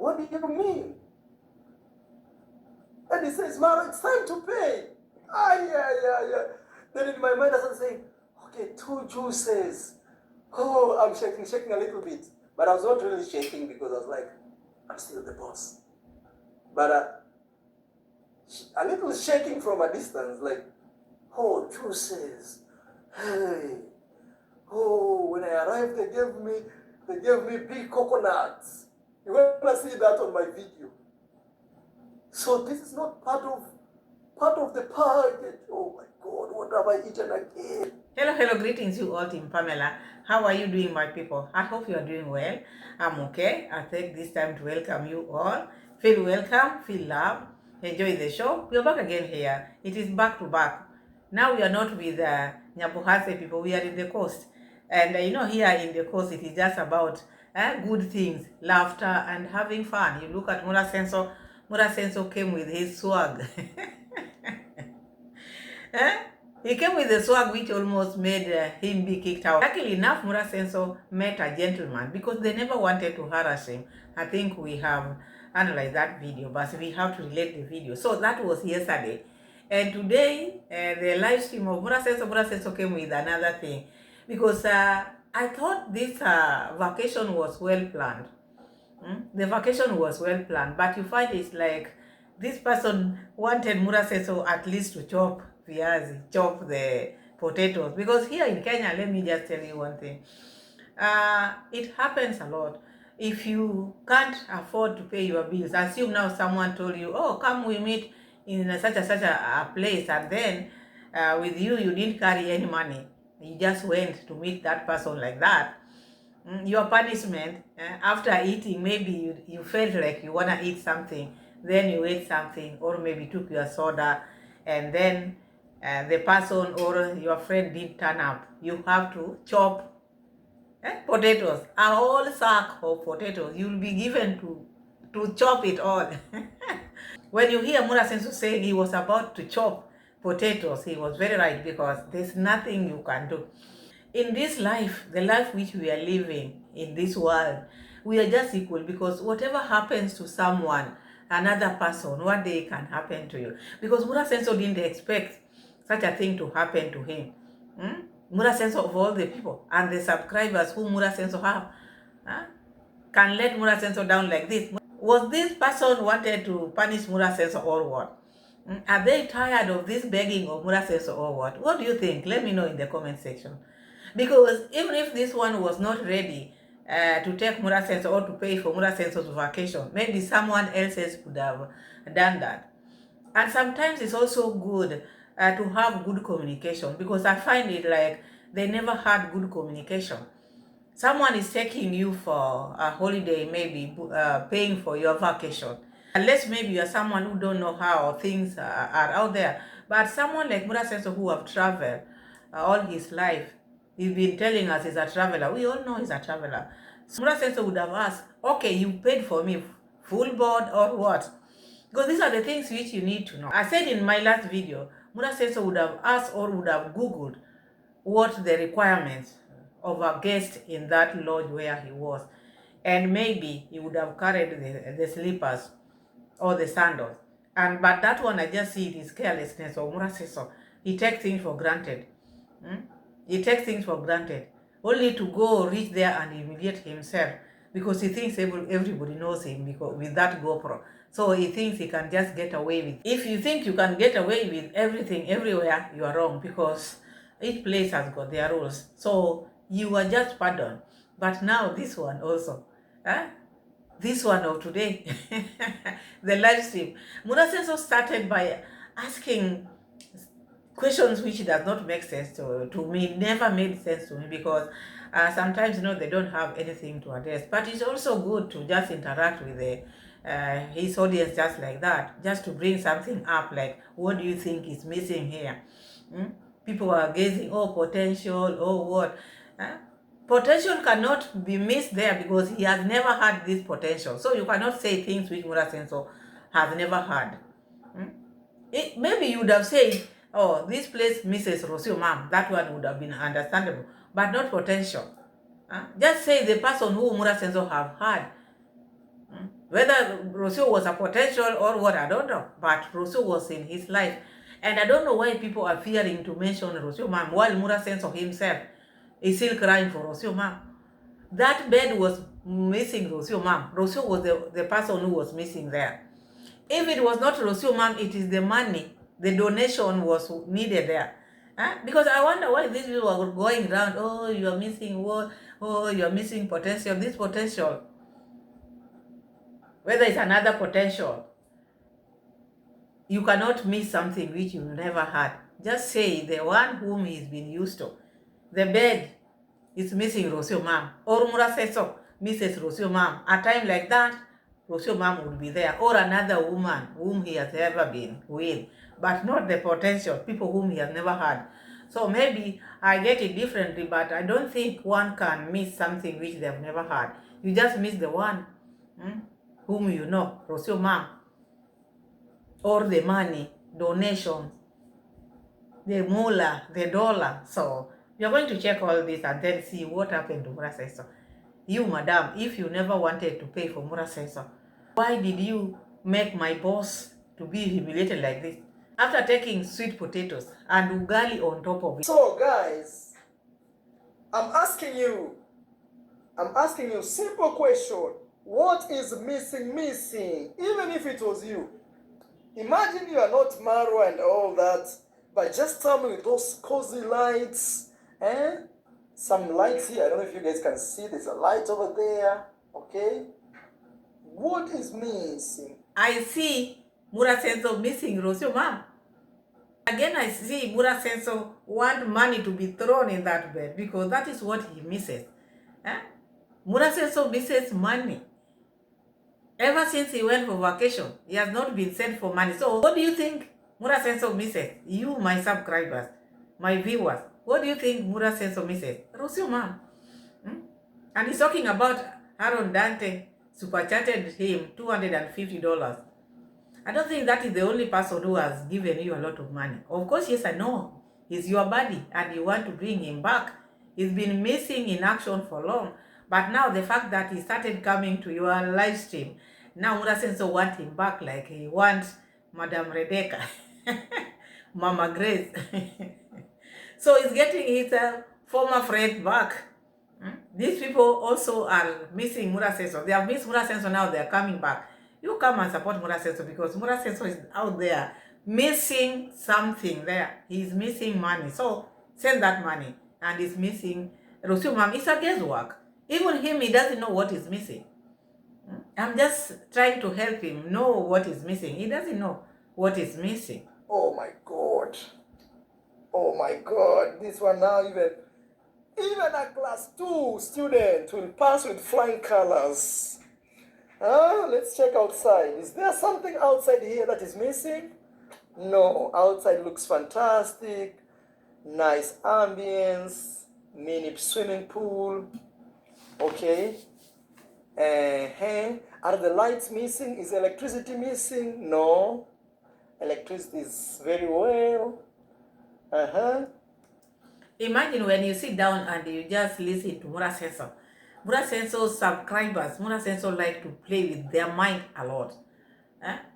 what do you mean? And he says, Marwa, it's time to pay. Yeah. Then in my mind I started saying, okay, 2 juices. Oh, I'm shaking a little bit. But I was not really shaking because I was like, I'm still the boss. But a little shaking from a distance, like, oh, juices. Hey. Oh, when I arrived, they gave me big coconuts. You want to see that on my video. So this is not part of the package. Oh my God, what have I eaten again? Hello, greetings you all, Team Pamela. How are you doing, my people? I hope you are doing well. I'm okay. I take this time to welcome you all. Feel welcome, feel love, enjoy the show. We are back again here. It is back to back. Now we are not with Nyabuhase people, we are in the coast. And here in the coast, it is just about good things, laughter, and having fun. You look at Mura Senso came with his swag. Eh? He came with a swag which almost made him be kicked out. Luckily enough, Mura Senso met a gentleman because they never wanted to harass him. I think we have analyzed that video, but we have to relate the video. So that was yesterday. And today, the live stream of Mura Senso came with another thing. Because I thought this vacation was well planned. The vacation was well planned, but you find it's like this person wanted Mura Senso at least to chop viazi, chop the potatoes. Because here in Kenya, let me just tell you one thing. It happens a lot. If you can't afford to pay your bills, assume now someone told you, oh, come we meet in such a place, and then with you didn't carry any money. You just went to meet that person like that. Your punishment, after eating, maybe you felt like you want to eat something, then you ate something, or maybe took your soda, and then the person or your friend didn't turn up. You have to chop potatoes, a whole sack of potatoes. You'll be given to chop it all. When you hear Mura Senso saying he was about to chop potatoes, he was very right, because there's nothing you can do. In this life, the life which we are living in this world, we are just equal, because whatever happens to someone, another person, one day can happen to you. Because Mura Senso didn't expect such a thing to happen to him. Mura Senso, of all the people and the subscribers who Mura Senso have, can let Mura Senso down like this. Was this person wanted to punish Mura Senso or what? Are they tired of this begging of Mura Senso or what? What do you think? Let me know in the comment section. Because even if this one was not ready to take Mura Senso or to pay for Mura Senso's vacation, maybe someone else could have done that. And sometimes it's also good to have good communication, because I find it like they never had good communication. Someone is taking you for a holiday, maybe paying for your vacation. Unless maybe you're someone who don't know how things are out there. But someone like Mura Senso, who have traveled all his life, he's been telling us he's a traveler. We all know he's a traveler. So Mura Senso would have asked, okay, you paid for me full board or what? Because these are the things which you need to know. I said in my last video, Mura Senso would have asked or would have Googled what the requirements of a guest in that lodge where he was. And maybe he would have carried the slippers or the sandals. But that one, I just see it is carelessness of Mura Senso. He takes things for granted. He takes things for granted. Only to go reach there and humiliate himself, because he thinks everybody knows him because with that GoPro. So he thinks he can just get away with. If you think you can get away with everything everywhere, you are wrong, because each place has got their rules. So you are just pardoned. But now this one also. This one of today, the live stream, Mura Senso started by asking questions which does not make sense to me, never made sense to me, because sometimes they don't have anything to address. But it's also good to just interact with his audience just like that, just to bring something up, like, what do you think is missing here? People are gazing, oh, potential, oh, what? Potential cannot be missed there, because he has never had this potential. So you cannot say things which Mura Senso has never had. Maybe you would have said, oh, this place misses Rosio mom. That one would have been understandable, but not potential. Just say the person who Mura Senso have had Whether Rocio was a potential or what, I don't know. But Rocio was in his life. And I don't know why people are fearing to mention Rocio Mam while Mura Senso himself is still crying for Rocio Mam. That bed was missing Rocio Mam. Rocio was the person who was missing there. If it was not Rocio Mam, it is the money, the donation was needed there. Because I wonder why these people are going around, oh, you are missing what? Oh, you are missing potential. This potential, whether it's another potential, you cannot miss something which you never had. Just say the one whom he's been used to. The bed is missing Rocio Mam. Or Mura says so, Mrs. Rocio Mam. A time like that, Rocio Mam would be there. Or another woman whom he has ever been with. But not the potential, people whom he has never had. So maybe I get it differently, but I don't think one can miss something which they have never had. You just miss the one whom you know, Rocio Mam. Or the money, donations, the moolah, the dollar. So you're going to check all this and then see what happened to Mura Seso. You, madam, if you never wanted to pay for Mura Seso, why did you make my boss to be humiliated like this? After taking sweet potatoes and ugali on top of it. So guys, I'm asking you simple question. What is missing? Even if it was you. Imagine you are not Marwa and all that, but just tell me with those cozy lights, some lights here. I don't know if you guys can see. There's a light over there. Okay. What is missing? I see Mura Senso missing Rocio Mam. Again, I see Mura Senso want money to be thrown in that bed because that is what he misses. Mura Senso misses money. Ever since he went for vacation, he has not been sent for money. So what do you think Mura Senso misses? You, my subscribers, my viewers, what do you think Mura Senso misses? Rocio Mam. And he's talking about Aaron Dante superchatted him $250. I don't think that is the only person who has given you a lot of money. Of course, yes, I know. He's your buddy and you want to bring him back. He's been missing in action for long. But now the fact that he started coming to your live stream, now Mura Senso wants him back like he wants Madam Rebecca, Mama Grace. So he's getting his former friend back. These people also are missing Mura Senso. They have missed Mura Senso, now they are coming back. You come and support Mura Senso because Mura Senso is out there missing something there. He's missing money. So send that money. And he's missing Rocio Mam. It's a guesswork. Even him, he doesn't know what is missing. I'm just trying to help him know what is missing. He doesn't know what is missing. Oh my God. Oh my God. This one now even a class 2 student will pass with flying colors. Let's check outside. Is there something outside here that is missing? No, outside looks fantastic. Nice ambience. Mini swimming pool. Okay. Are the lights missing? Is electricity missing? No. Electricity is very well. Imagine when you sit down and you just listen to Mura Senso. Mura Senso subscribers, Mura Senso like to play with their mind a lot.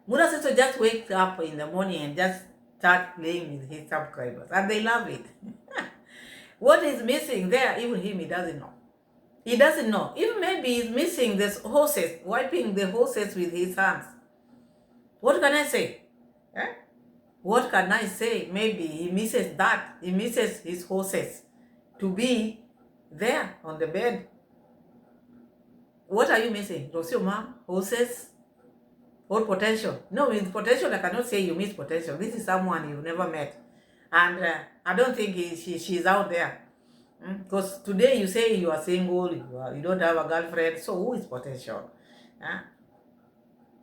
Mura Senso just wakes up in the morning and just start playing with his subscribers. And they love it. What is missing there, even him, he doesn't know. He doesn't know. Even maybe he's missing this horses, wiping the horses with his hands. What can I say? What can I say? Maybe he misses that. He misses his horses to be there on the bed. What are you missing? Rocio Mam, horses, or potential? No, with potential, I cannot say you miss potential. This is someone you've never met. And I don't think she's out there. Because today you say you are single, you don't have a girlfriend. So who is potential?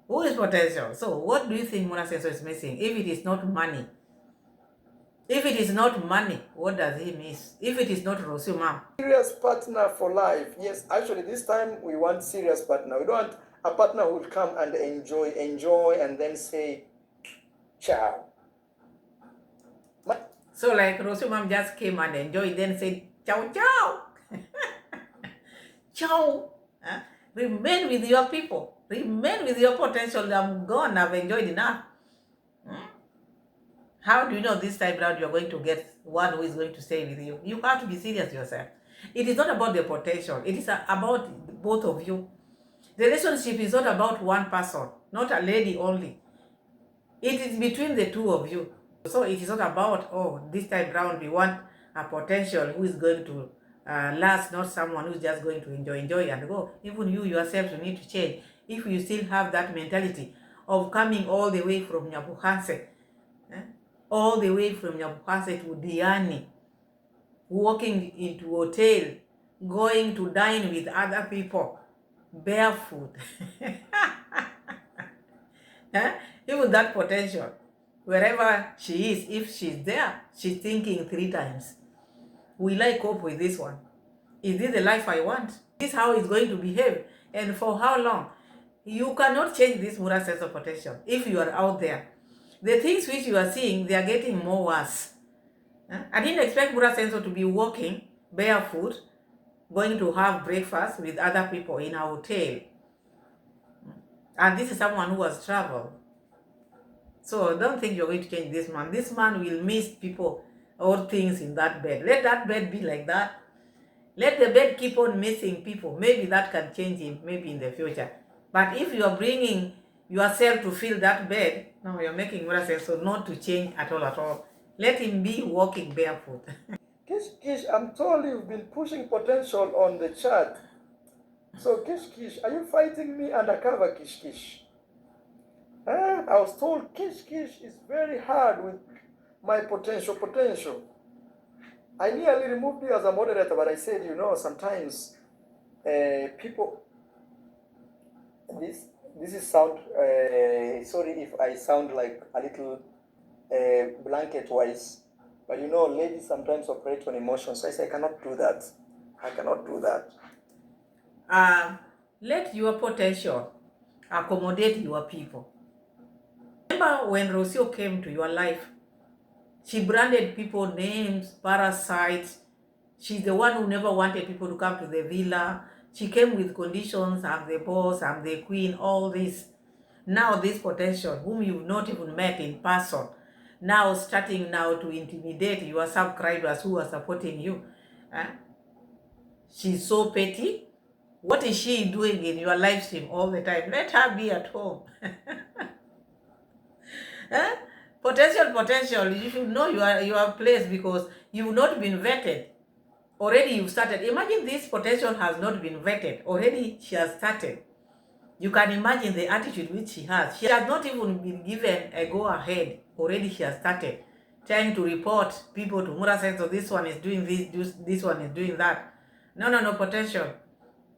Who is potential? So what do you think Mura Senso is missing? If it is not money. If it is not money, what does he miss? If it is not Rocio Mam. Serious partner for life. Yes, actually this time we want serious partner. We don't want a partner who will come and enjoy and then say, ciao. So like Rocio Mam just came and enjoyed, then said, ciao, ciao. Ciao. Remain with your people. Remain with your potential. I'm gone. I've enjoyed enough. Hmm? How do you know this time around you're going to get one who is going to stay with you? You have to be serious yourself. It is not about the potential. It is about both of you. The relationship is not about one person, not a lady only. It is between the two of you. So it is not about, oh, this time around we want a potential who is going to last, not someone who is just going to enjoy and go. Even you yourself, you need to change. If you still have that mentality of coming all the way from Nyabuhanse, all the way from Nyabuhanse to Diani, walking into hotel, going to dine with other people, barefoot. Even that potential, wherever she is, if she's there, she's thinking 3 times. Will I cope with this one? Is this the life I want? Is this how it's going to behave? And for how long? You cannot change this moral sense of potential if you are out there. The things which you are seeing, they are getting more worse. I didn't expect Mura Senso to be walking barefoot, going to have breakfast with other people in a hotel. And this is someone who has traveled. So don't think you're going to change this man. This man will miss people or things in that bed. Let that bed be like that. Let the bed keep on missing people. Maybe that can change him, maybe in the future. But if you are bringing yourself to fill that bed, no, you're making Mura Senso not to change at all. Let him be walking barefoot. Kish, I'm told you've been pushing potential on the chat. So Kish, are you fighting me undercover, Kish? I was told Kish is very hard with my potential. I nearly removed you as a moderator, but I said, sometimes people. This is sound. Sorry if I sound like a little blanket-wise, but ladies sometimes operate on emotions. So I say I cannot do that. Let your potential accommodate your people. Remember when Rocio came to your life, she branded people names, parasites. She's the one who never wanted people to come to the villa. She came with conditions, I'm the boss, I'm the queen, all this. Now this potential, whom you've not even met in person, now starting now to intimidate your subscribers who are supporting you. She's so petty. What is she doing in your live stream all the time? Let her be at home. Potential, you should know your place because you've not been vetted. Already you've started. Imagine this potential has not been vetted. Already she has started. You can imagine the attitude which she has. She has not even been given a go ahead. Already she has started trying to report people to Mura Senso. This one is doing this one is doing that. No, potential.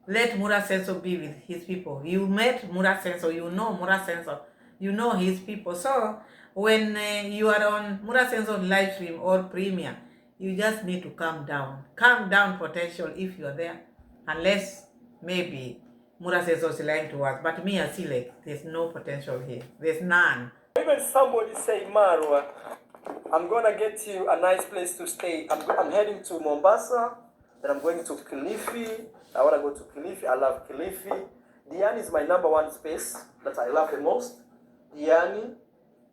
Let Mura Senso be with his people. You met Mura Senso, you know Mura Senso, you know his people. So when you are on Mura Senso live stream or premiere, you just need to calm down. Calm down, potential, if you are there. Unless maybe Mura Senso is lying to us. But me, I see like there's no potential here. There's none. Even somebody say, Marwa, I'm gonna get you a nice place to stay. I'm heading to Mombasa, then I'm going to Kilifi. I wanna go to Kilifi. I love Kilifi. Diani is my number one space that I love the most. Diani.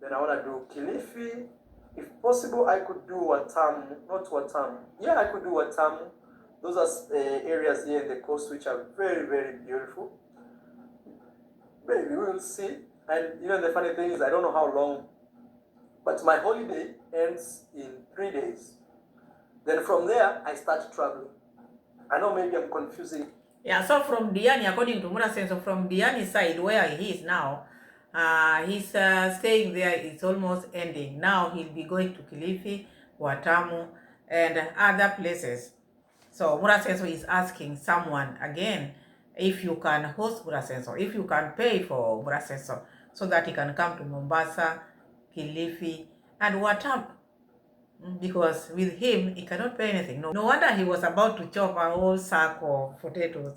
Then I wanna do Kilifi. If possible, I could do Watamu. Not Watamu. Yeah, I could do Watamu. Those are areas here in the coast which are very, very beautiful. Maybe we will see. And the funny thing is, I don't know how long, but my holiday ends in 3 days. Then from there, I start traveling. I know maybe I'm confusing. Yeah, so from Diani, according to Mura Senso, from Diani's side, where he is now, he's staying there, it's almost ending. Now he'll be going to Kilifi, Watamu, and other places. So Mura Senso is asking someone again if you can host Mura Senso, if you can pay for Mura Senso, so that he can come to Mombasa, Kilifi, and Watamu. Because with him, he cannot pay anything. No wonder he was about to chop a whole sack of potatoes.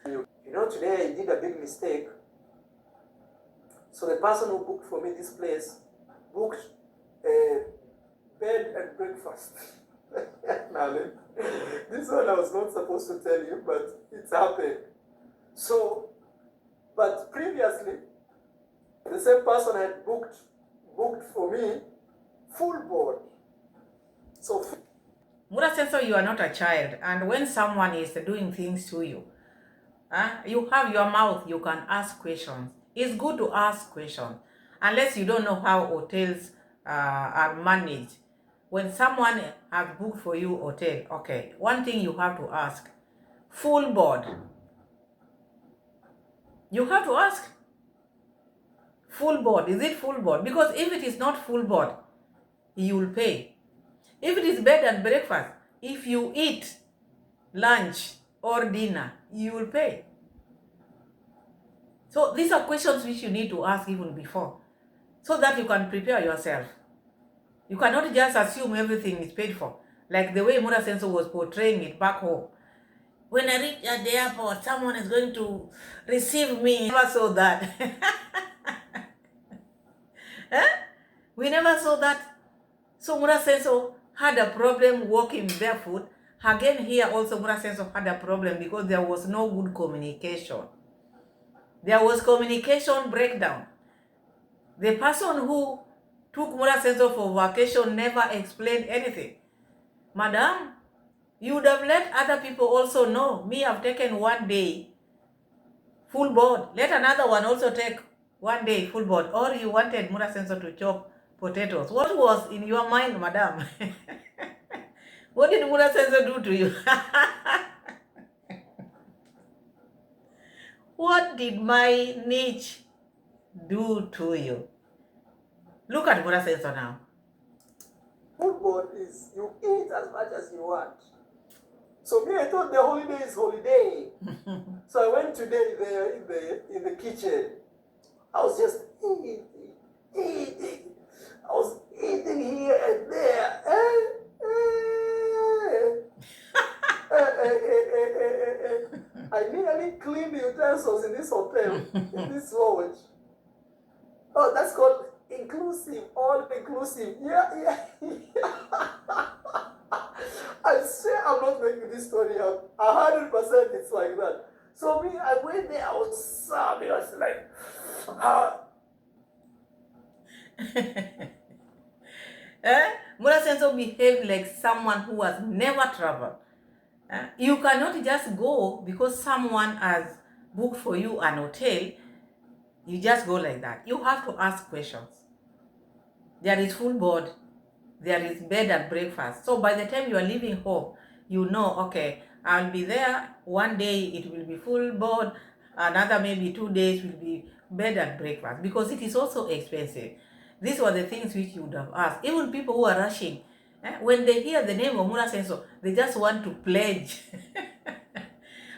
Today I did a big mistake. So the person who booked for me this place booked bed and breakfast. Now, This one I was not supposed to tell you, but it's happened. So, but previously, the same person had booked for me full board. So, Murasenso, you are not a child, and when someone is doing things to you, you have your mouth, you can ask questions. It's good to ask questions, unless you don't know how hotels are managed. When someone has booked for you hotel, okay, one thing you have to ask, full board. You have to ask, full board, is it full board? Because if it is not full board, you will pay. If it is bed and breakfast, if you eat lunch or dinner, you will pay. So these are questions which you need to ask even before, so that you can prepare yourself. You cannot just assume everything is paid for, like the way Murasenso was portraying it back home. When I reach at the airport, someone is going to receive me. Never saw that. We never saw that. So Murasenso had a problem walking barefoot. Again, here also Murasenso had a problem because there was no good communication. There was communication breakdown. The person who took Murasenso for vacation never explained anything. Madam, you would have let other people also know. Me, I've taken 1 day full board. Let another one also take 1 day full board. Or you wanted Murasenso to chop potatoes. What was in your mind, madam? What did Murasenso do to you? What did my niche do to you? Look at Murasenso now. full board is you eat as much as you want. So me, I thought the holiday is holiday. So I went today there in the kitchen. I was just eating. I was eating here and there. I nearly cleaned the utensils in this hotel, in this lodge. Oh, that's called inclusive, all inclusive. Yeah. I swear I'm not making this story up. 100% it's like that. So me, I went there, I was sobbing. I was like, Murasenso behaved like someone who has never traveled. You cannot just go because someone has booked for you an hotel. You just go like that. You have to ask questions. There is full board. There is bed and breakfast. So by the time you are leaving home, you know, okay, I'll be there 1 day, it will be full board. Another maybe 2 days will be bed and breakfast, because it is also expensive. These were the things which you would have asked. Even people who are rushing, when they hear the name of Murasenso, they just want to pledge.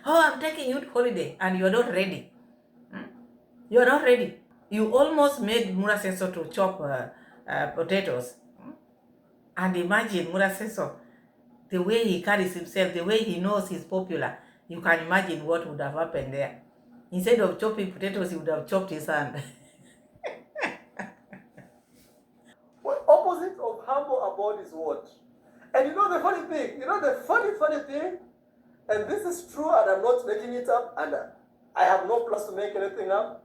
Oh, I'm taking you to holiday, and you're not ready. You're not ready. You almost made Murasenso to chop potatoes. And imagine Murasenso, the way he carries himself, the way he knows he's popular. You can imagine what would have happened there. Instead of chopping potatoes, he would have chopped his hand. well, opposite of humble abode is what? And you know the funny thing, funny thing, and this is true and I'm not making it up, and I have no plans to make anything up,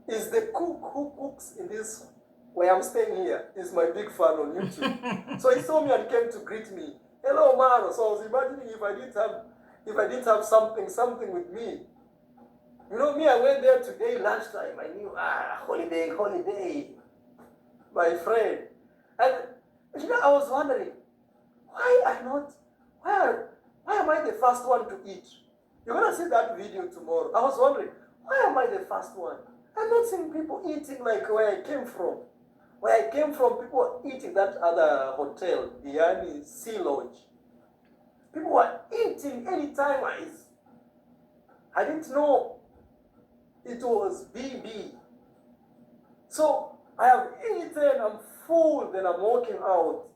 is the cook who cooks in this, where I'm staying here, is my big fan on YouTube. So he saw me and came to greet me. Hello, Marwa. So I was imagining if I didn't have something with me. You know me, I went there today lunchtime. I knew, holiday, my friend. And I was wondering, why am I the first one to eat? You're gonna see that video tomorrow. I was wondering, why am I the first one? I'm not seeing people eating like where I came from. Where I came from, people were eating that other hotel, the Sea Lodge. People were eating anytime I didn't know it was BB. So I have eaten, I'm full, then I'm walking out.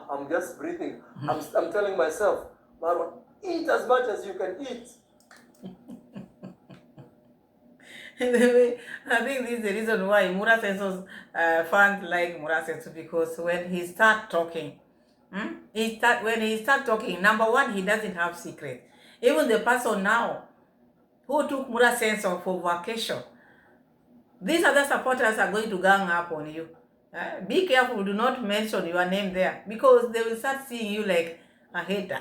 I'm just breathing. I'm telling myself, Marwa, eat as much as you can eat. I think this is the reason why Murasenso's fans like Murasenso, because when he starts talking, when he start talking, number one, he doesn't have secret. Even the person now who took Mura's sense of for vacation, these other supporters are going to gang up on you. Be careful, do not mention your name there, because they will start seeing you like a hater.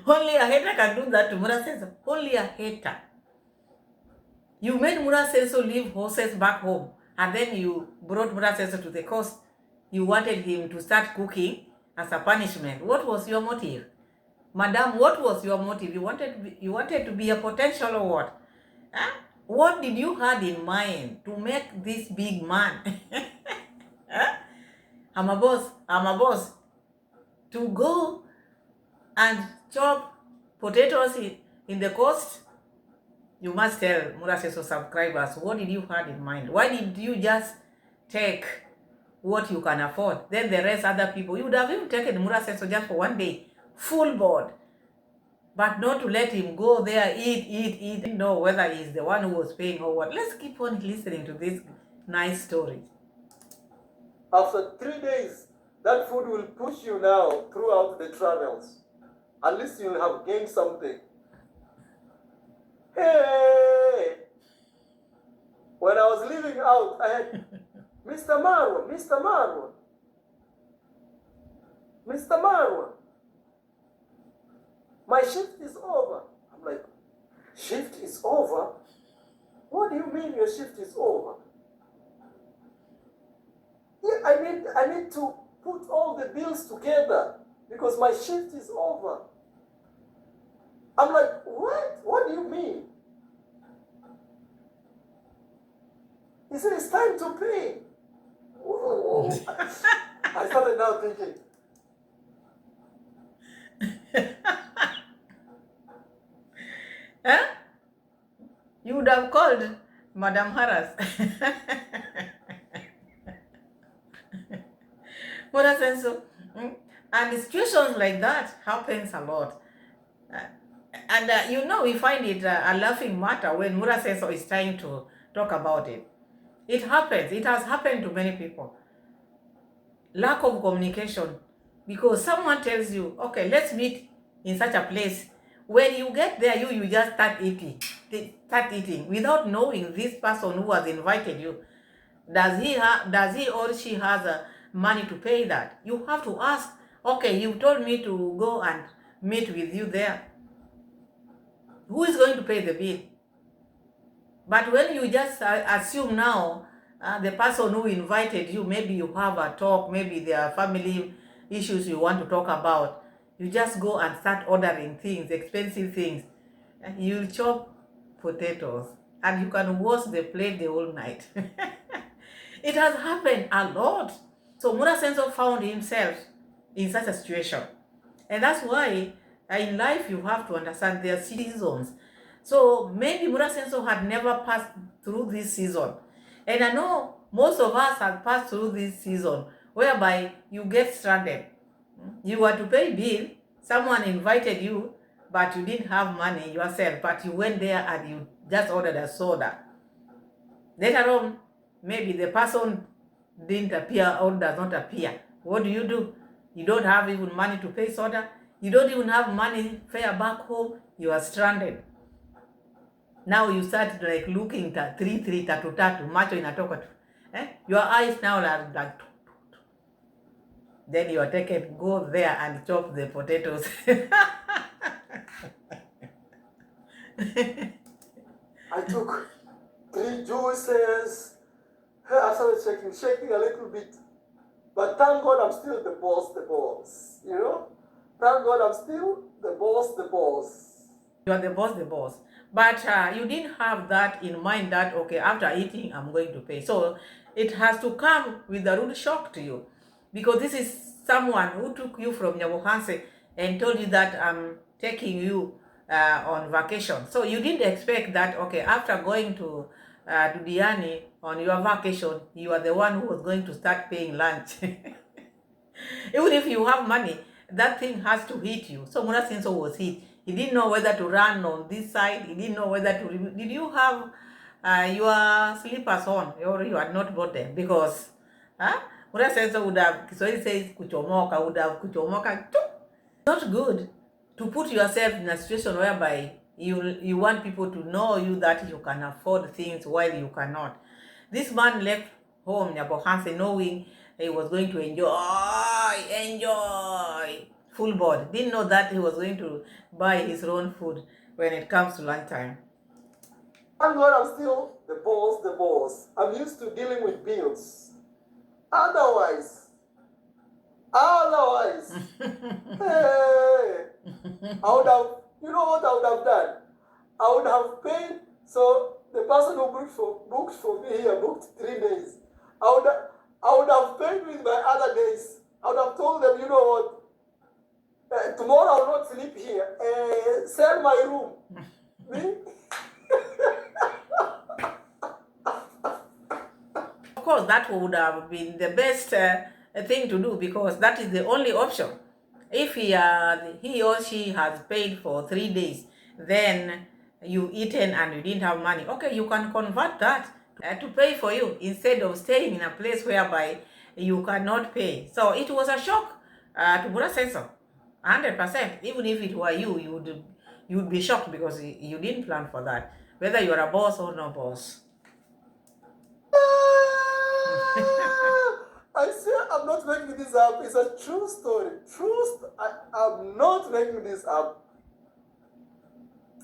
Only a hater can do that to Mura Senso. Only a hater. You made Mura Senso leave horses back home, and then you brought Mura Senso to the coast. You wanted him to start cooking as a punishment. What was your motive? Madam, what was your motive? You wanted to be a potential or what? Huh? What did you have in mind to make this big man? Huh? I'm a boss. To go and chop potatoes in the coast? You must tell Mura Senso subscribers, what did you have in mind? Why did you just take what you can afford? Then the rest, other people, you would have even taken Mura Senso just for one day, full board. But not to let him go there, eat, know whether he's the one who was paying or what. Let's keep on listening to this nice story. After 3 days, that food will push you now throughout the travels. At least you will have gained something. Hey! When I was leaving out, I had Mr. Marwa, Mr. Marwa, Mr. Marwa. My shift is over. I'm like, shift is over? What do you mean your shift is over? Yeah, I need to put all the bills together because my shift is over. I'm like, what? What do you mean? He said, it's time to pay. Whoa. I started now thinking, Huh? You would have called Madam Harris. Mura Senso. And situations like that happens a lot. We find it a laughing matter when Mura Senso is trying to talk about it. It happens. It has happened to many people. Lack of communication. Because someone tells you, okay, let's meet in such a place. When you get there, you just start eating without knowing this person who has invited you. Does he or she has money to pay that? You have to ask, okay, you told me to go and meet with you there. Who is going to pay the bill? But when you just assume now, the person who invited you, maybe you have a talk, maybe there are family issues you want to talk about, you just go and start ordering things, expensive things. You'll chop potatoes and you can wash the plate the whole night. It has happened a lot. So Mura Senso found himself in such a situation. And that's why in life you have to understand there are seasons. So maybe Mura Senso had never passed through this season. And I know most of us have passed through this season whereby you get stranded. You were to pay bill, someone invited you, but you didn't have money yourself, but you went there and you just ordered a soda. Later on, maybe the person didn't appear or does not appear. What do? You don't have even money to pay soda. You don't even have money fare back home. You are stranded. Now you start like looking at 3 tatu macho inatoka tu. Your eyes now are like. Then you are taken, go there and chop the potatoes. I took 3 juices. I started shaking a little bit. But thank God I'm still the boss, you know? Thank God I'm still the boss. You are the boss. But you didn't have that in mind that, okay, after eating, I'm going to pay. So it has to come with a rude shock to you. Because this is someone who took you from Nyabohanse and told you that I'm taking you on vacation. So you didn't expect that, okay, after going to Diani on your vacation, you are the one who was going to start paying lunch. Even if you have money, that thing has to hit you. So Mura Senso was hit. He didn't know whether to run on this side. He didn't know whether to... Did you have your slippers on or you had not bought them? Because Mura Senso would have, so he says kuchomoka, would have kuchomoka. Not good to put yourself in a situation whereby you want people to know you that you can afford things while you cannot. This man left home, Nyabohanse, knowing he was going to enjoy full board. Didn't know that he was going to buy his own food when it comes to lunchtime. Thank God I'm still the boss. I'm used to dealing with bills. Otherwise, hey, I would have, you know what I would have done? I would have paid, so the person who booked for me here booked 3 days. I would have paid with my other days. I would have told them, you know what, tomorrow I will not sleep here. Sell my room. Me? Of course, that would have been the best thing to do, because that is the only option. If he or she has paid for 3 days, then you eaten and you didn't have money, okay, you can convert that to pay for you instead of staying in a place whereby you cannot pay. So it was a shock to Mura Senso, 100%. Even if it were you, you would be shocked, because you didn't plan for that, whether you're a boss or no boss. I swear I'm not making this up. It's a true story. I'm not making this up.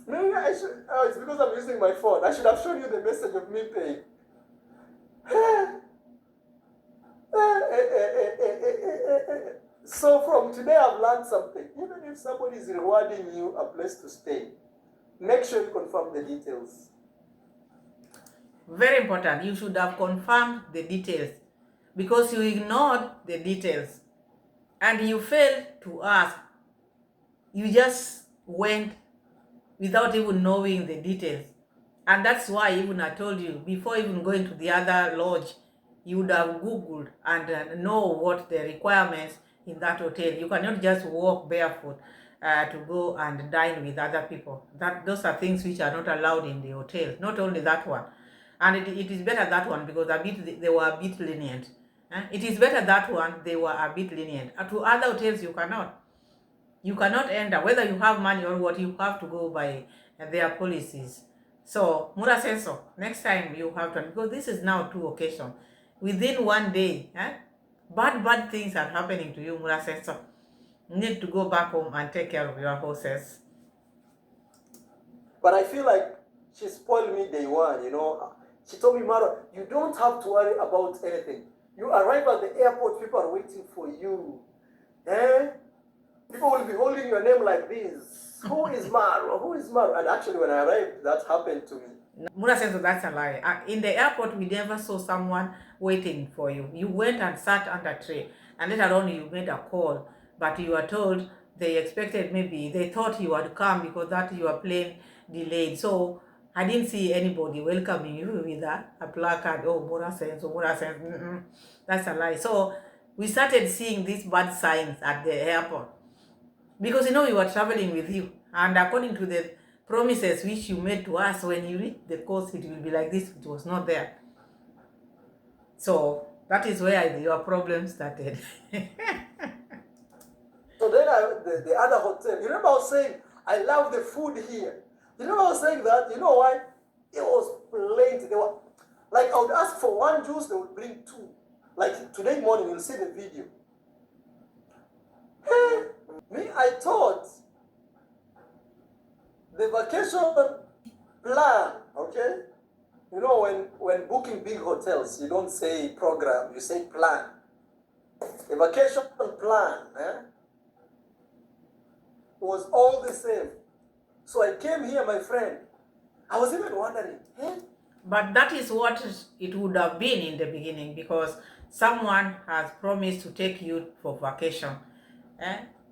Maybe I should. Oh, it's because I'm using my phone. I should have shown you the message of me paying. So from today I've learned something. Even if somebody is rewarding you a place to stay, make sure you confirm the details. Very important. You should have confirmed the details, because you ignored the details and you failed to ask. You just went without even knowing the details. And that's why even I told you, before even going to the other lodge, you would have Googled and know what the requirements in that hotel. You cannot just walk barefoot to go and dine with other people. Those are things which are not allowed in the hotel. Not only that one. And it is better that one, because they were a bit lenient. It is better that one, they were a bit lenient. To other hotels, you cannot. You cannot enter, whether you have money or what, you have to go by their policies. So, Mura Senso, next time you have to, because this is now 2 occasions. Within 1 day, bad things are happening to you, Mura Senso. You need to go back home and take care of your horses. But I feel like she spoiled me day one, you know. She told me, Marwa, you don't have to worry about anything. You arrive at the airport, people are waiting for you. People will be holding your name like this. Who is Marwa? Who is Marwa? And actually, when I arrived, that happened to me. Mura says that's a lie. In the airport, we never saw someone waiting for you. You went and sat under a tree, and later on you made a call, but you were told they expected, maybe they thought you had come because that your plane delayed. So I didn't see anybody welcoming you with a placard. Oh, Mura says, that's a lie. So we started seeing these bad signs at the airport, because you know we were traveling with you, and according to the promises which you made to us, when you reach the coast, it will be like this. It was not there. So that is where your problem started. So then the other hotel, you remember I was saying, I love the food here. You remember I was saying that? You know why? It was plenty. They were, like, I would ask for 1 juice, they would bring 2. Like today morning, you'll see the video. Hey, me, I thought the vacation plan, okay? You know, when booking big hotels, you don't say program, you say plan. The vacation plan was all the same. So I came here, my friend. I was even wondering, But that is what it would have been in the beginning, because someone has promised to take you for vacation.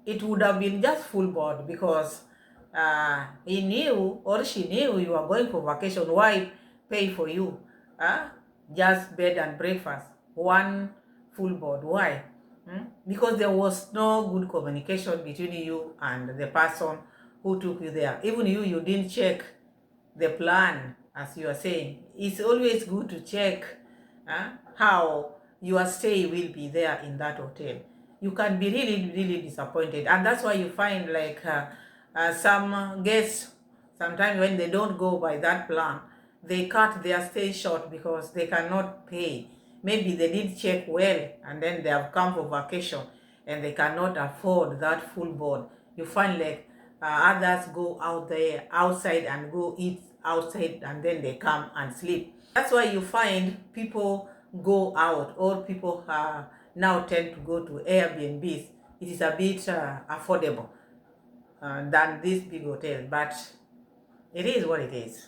It would have been just full board, because he knew or she knew you were going for vacation. Why pay for you? Just bed and breakfast, 1 full board. Why? Because there was no good communication between you and the person who took you there. Even you didn't check the plan, as you are saying. It's always good to check how your stay will be there in that hotel. You can be really, really disappointed. And that's why you find like some guests, sometimes when they don't go by that plan, they cut their stay short because they cannot pay. Maybe they did check well and then they have come for vacation and they cannot afford that full board. You find like others go out there outside and go eat outside and then they come and sleep. That's why you find people go out, or people now tend to go to Airbnbs. It is a bit affordable than these big hotels, but it is what it is.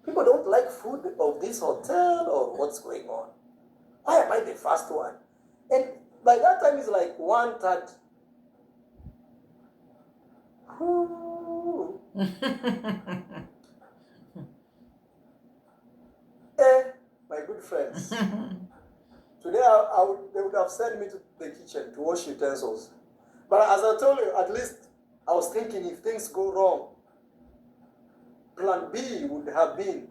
People don't like food of this hotel, or what's going on? Why am I the first one? And by that time it's like 1:30. My good friends. Today they would have sent me to the kitchen to wash utensils. But as I told you, at least I was thinking if things go wrong, plan B would have been.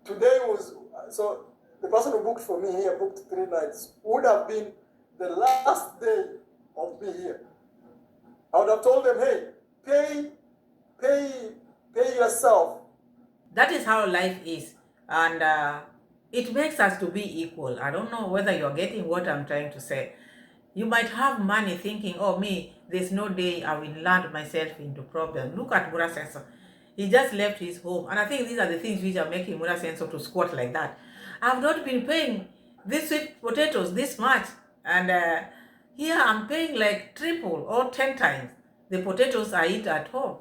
Today was, so the person who booked for me here, booked 3 nights, would have been the last day of me here. I would have told them, hey, pay yourself. That is how life is. And it makes us to be equal. I don't know whether you're getting what I'm trying to say. You might have money thinking, oh, me, there's no day I will land myself into problem. Look at Mura Senso. He just left his home. And I think these are the things which are making Mura Senso to squat like that. I've not been paying these sweet potatoes this much. And here I'm paying like triple or 10 times the potatoes I eat at home.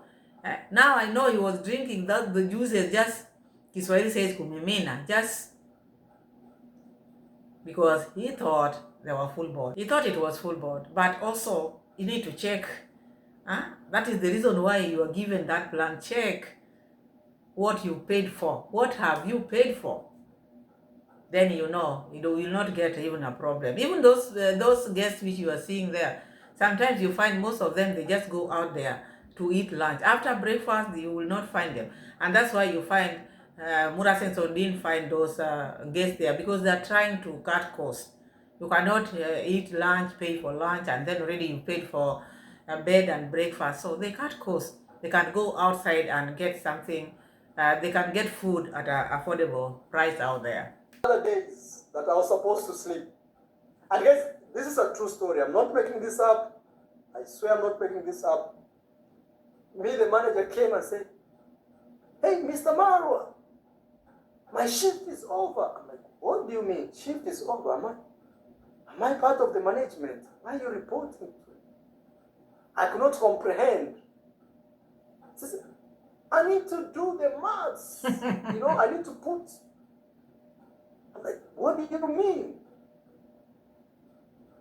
Now I know he was drinking that the juices just, Kiswahili says kumimina, just because he thought they were full board. He thought it was full board. But also, you need to check. That is the reason why you are given that plan. Check what you paid for. What have you paid for? Then you know, you will not get even a problem. Even those guests which you are seeing there, sometimes you find most of them, they just go out there to eat lunch. After breakfast, you will not find them. And that's why you find Mura Senso didn't find those guests there, because they're trying to cut costs. You cannot eat lunch, pay for lunch, and then already you paid for bed and breakfast. So they cut costs. They can go outside and get something. They can get food at an affordable price out there. Other days that I was supposed to sleep. And guys, this is a true story. I'm not making this up. I swear I'm not making this up. Me, the manager, came and said, hey, Mr. Marwa, my shift is over. I'm like, what do you mean? Shift is over? Am I part of the management? Why are you reporting to me? I could not comprehend. Says, I need to do the maths. I need to put. I'm like, what do you mean?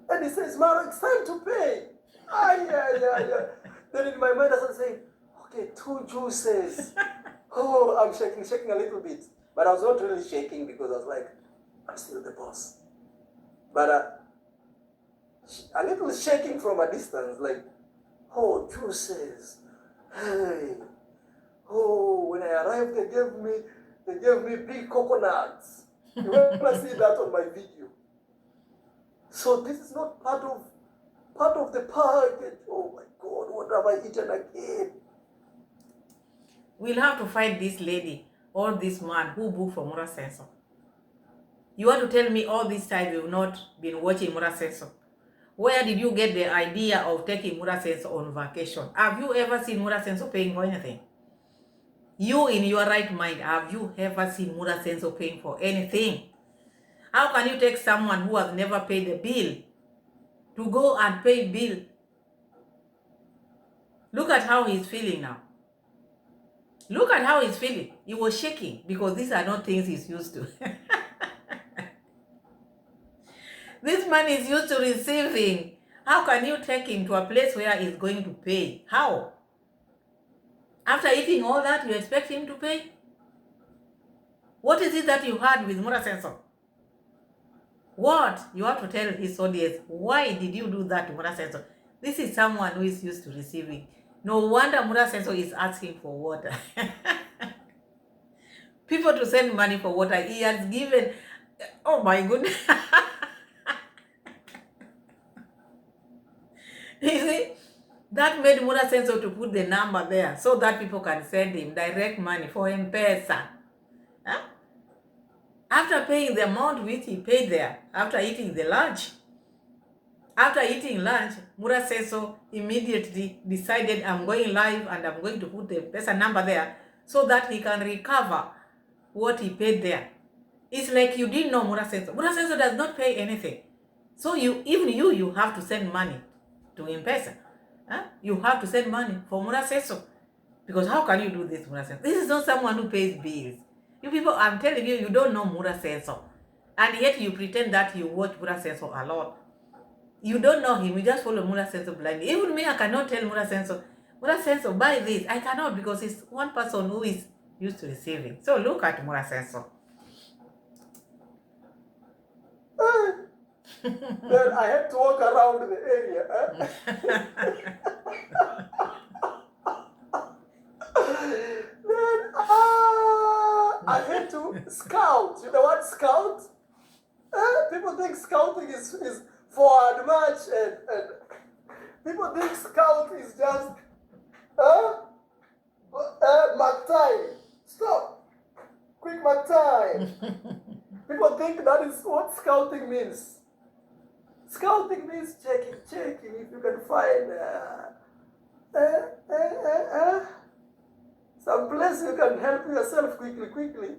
And he says, Marwa, it's time to pay. Yeah. Then in my mind I started saying, okay, 2 juices. Oh, I'm shaking a little bit. But I was not really shaking because I was like, I'm still the boss. But a little shaking from a distance, like, oh, juices. Hey. Oh, when I arrived, they gave me big coconuts. You want to see that on my video. So this is not part of the package. Oh my God, what have I eaten again? We'll have to find this lady or this man who booked for Mura Senso. You want to tell me all this time you've not been watching Mura Senso? Where did you get the idea of taking Mura Senso on vacation? Have you ever seen Mura Senso paying for anything? You in your right mind, have you ever seen Mura Senso paying for anything? How can you take someone who has never paid a bill to go and pay bill? Look at how he's feeling now. Look at how he's feeling. He was shaking because these are not things he's used to. This man is used to receiving. How can you take him to a place where he's going to pay? How? After eating all that, you expect him to pay? What is it that you had with Mura Senso? What? You have to tell his audience, why did you do that to Mura Senso? This is someone who is used to receiving. No wonder Mura Senso is asking for water. people to send money for water. He has given, oh my goodness. You see, that made Mura Senso to put the number there so that people can send him direct money for M-Pesa. Huh? After paying the amount which he paid there, after eating the lunch, Mura Senso immediately decided, I'm going live and I'm going to put the M-Pesa number there so that he can recover what he paid there. It's like you didn't know Mura Senso. Mura Senso does not pay anything. So you have to send money to M-Pesa. Huh? You have to send money for Mura Senso. Because how can you do this, Mura Senso? This is not someone who pays bills. You people, I'm telling you, you don't know Mura Senso. And yet you pretend that you watch Mura Senso a lot. You don't know him, you just follow Mura Senso blindly. Even me, I cannot tell Mura Senso, buy this. I cannot, because it's one person who is used to receiving. So look at Mura Senso. Then I had to walk around the area. Then I had to scout. You know what scout? People think scouting is forward march, and people think scout is just mark time. Stop. Quick mark time. People think that is what scouting means. Scouting means checking if you can find some place you can help yourself quickly.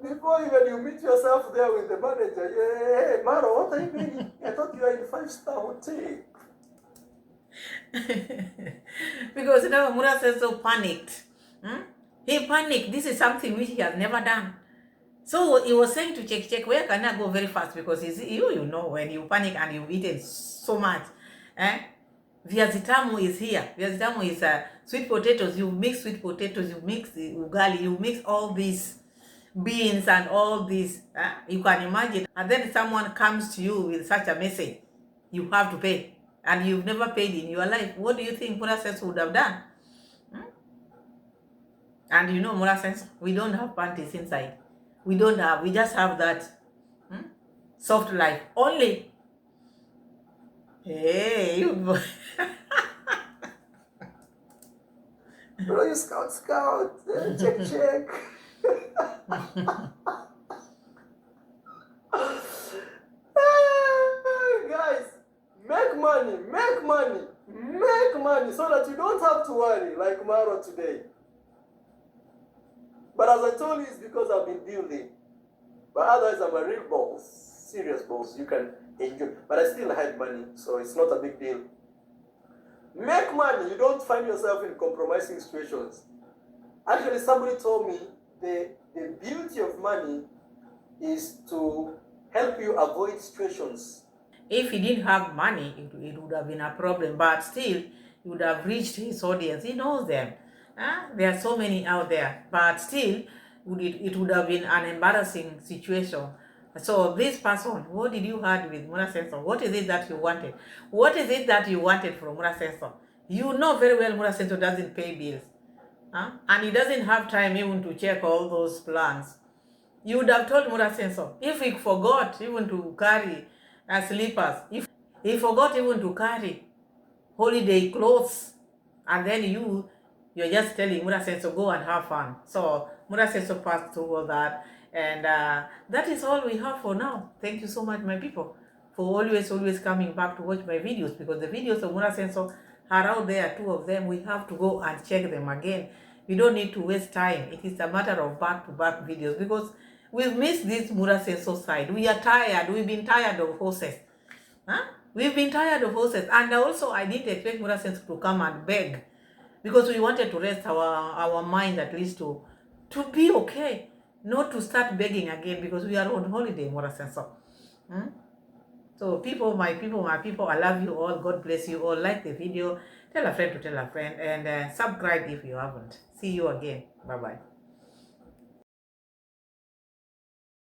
Before even you meet yourself there with the manager, hey, Marwa, what are you doing? I thought you were in 5-star hotel. Because now Mura Senso panicked. He panicked. This is something which he has never done. So he was saying to check, where can I go very fast? Because you know, when you panic and you've eaten so much, viazi tamu is here. Viazi tamu is sweet potatoes. You mix sweet potatoes, you mix the ugali, you mix all these beans and all this. You can imagine. And then someone comes to you with such a message. You have to pay. And you've never paid in your life. What do you think Mura Senso would have done? And you know, Mura Senso, we don't have panties inside. We just have that soft life. Only. Hey, you boy. Bro, you scout, check. Guys, make money so that you don't have to worry like Marwa today. But as I told you, it's because I've been building. But otherwise, I'm a real boss, serious boss. You can enjoy. But I still hide money, so it's not a big deal. Make money. You don't find yourself in compromising situations. Actually, somebody told me the beauty of money is to help you avoid situations. If he didn't have money, it would have been a problem. But still, he would have reached his audience. He knows them. There are so many out there. But still, it would have been an embarrassing situation. So this person, what did you have with Mura Senso? What is it that you wanted? What is it that you wanted from Mura Senso? You know very well Mura Senso doesn't pay bills. And he doesn't have time even to check all those plans. You would have told Mura Senso, if he forgot even to carry slippers, if he forgot even to carry holiday clothes, and then you're just telling Mura Senso, go and have fun. So Mura Senso passed through all that. And that is all we have for now. Thank you so much, my people, for always coming back to watch my videos, because the videos of Mura Senso are out there, 2 of them. We have to go and check them again. We don't need to waste time. It is a matter of back-to-back videos, because we've missed this Mura Senso side. We are tired. We've been tired of horses. We've been tired of horses. And also, I didn't expect Mura Senso to come and beg, because we wanted to rest our mind, at least to be okay. Not to start begging again, because we are on holiday, Mura Senso. So people, my people, I love you all. God bless you all. Like the video, tell a friend to tell a friend, and subscribe if you haven't. See you again. Bye-bye.